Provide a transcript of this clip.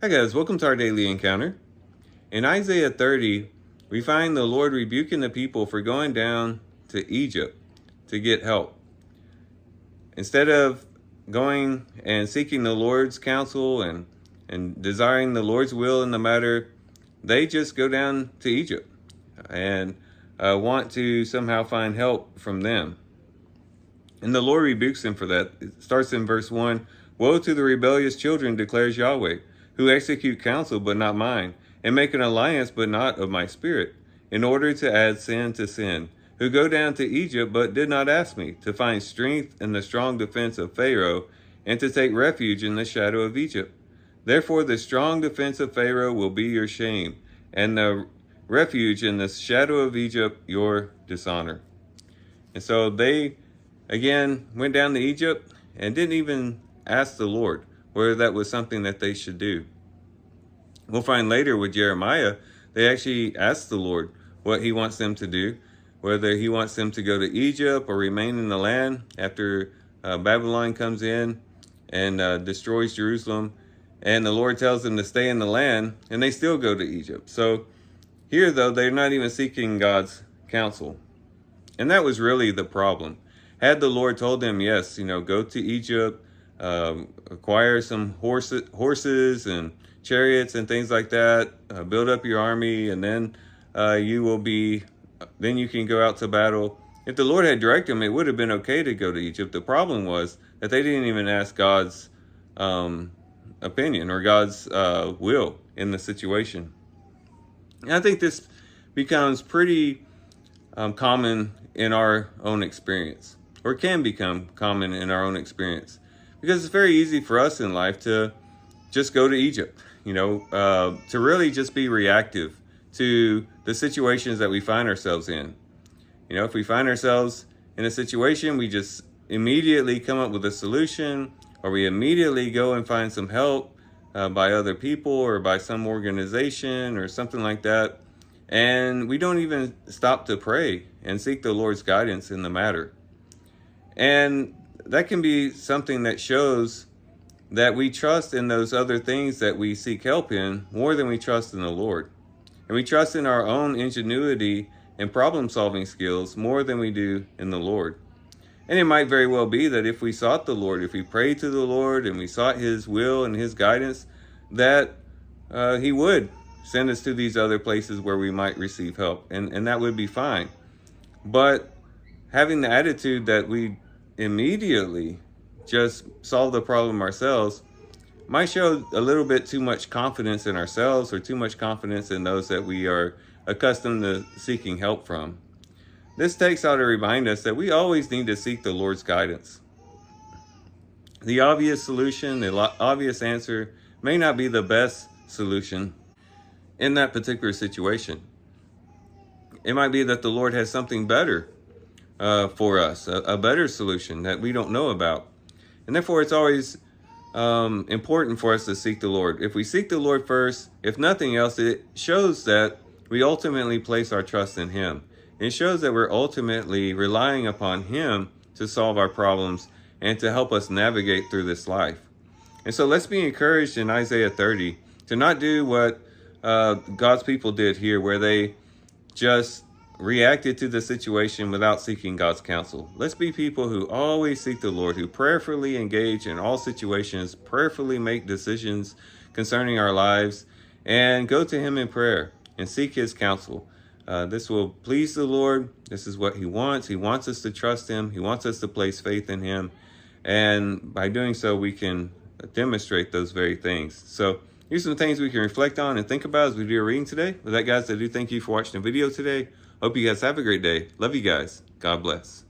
Hi guys, welcome to our daily encounter. In Isaiah 30, we find the Lord rebuking the people for going down to Egypt to get help. Instead of going and seeking the Lord's counsel and desiring the Lord's will in the matter, they just go down to Egypt and want to somehow find help from them. And the Lord rebukes them for that. It starts in verse 1. Woe to the rebellious children, declares Yahweh, who execute counsel but not mine, and make an alliance but not of my spirit, in order to add sin to sin, who go down to Egypt but did not ask me, to find strength in the strong defense of Pharaoh, and to take refuge in the shadow of Egypt. Therefore the strong defense of Pharaoh will be your shame, and the refuge in the shadow of Egypt your dishonor. And so they again went down to Egypt and didn't even ask the Lord whether that was something that they should do. We'll find later with Jeremiah, they actually asked the Lord what he wants them to do, whether he wants them to go to Egypt or remain in the land after Babylon comes in and destroys Jerusalem. And the Lord tells them to stay in the land, and they still go to Egypt. So here, though, they're not even seeking God's counsel. And that was really the problem. Had the Lord told them, yes, go to Egypt, acquire some horses and chariots and things like that, build up your army, and then you can go out to battle. If the Lord had directed them, it would have been okay to go to Egypt. The problem was that they didn't even ask God's opinion or God's will in the situation. And I think this becomes pretty common in our own experience, or can become common in our own experience, because it's very easy for us in life to just go to Egypt, to really just be reactive to the situations that we find ourselves in. If we find ourselves in a situation, we just immediately come up with a solution, or we immediately go and find some help by other people or by some organization or something like that. And we don't even stop to pray and seek the Lord's guidance in the matter. And that can be something that shows that we trust in those other things that we seek help in more than we trust in the Lord. And we trust in our own ingenuity and problem-solving skills more than we do in the Lord. And it might very well be that if we sought the Lord, if we prayed to the Lord and we sought His will and His guidance, that He would send us to these other places where we might receive help. And that would be fine. But having the attitude that we immediately just solve the problem ourselves might show a little bit too much confidence in ourselves, or too much confidence in those that we are accustomed to seeking help from. This takes out to remind us that we always need to seek the Lord's guidance. The obvious solution, the obvious answer may not be the best solution in that particular situation. It might be that the Lord has something better for us, a better solution that we don't know about. And therefore, it's always important for us to seek the Lord. If we seek the Lord first, if nothing else, it shows that we ultimately place our trust in Him. It shows that we're ultimately relying upon Him to solve our problems and to help us navigate through this life. And so let's be encouraged in Isaiah 30 to not do what God's people did here, where they just reacted to the situation without seeking God's counsel. Let's be people who always seek the Lord, who prayerfully engage in all situations, prayerfully make decisions concerning our lives, and go to Him in prayer and seek His counsel. This will please the Lord. This is what He wants. He wants us to trust Him. He wants us to place faith in Him. And by doing so, we can demonstrate those very things. So here's some things we can reflect on and think about as we do a reading today. With that, guys, I do thank you for watching the video today. Hope you guys have a great day. Love you guys. God bless.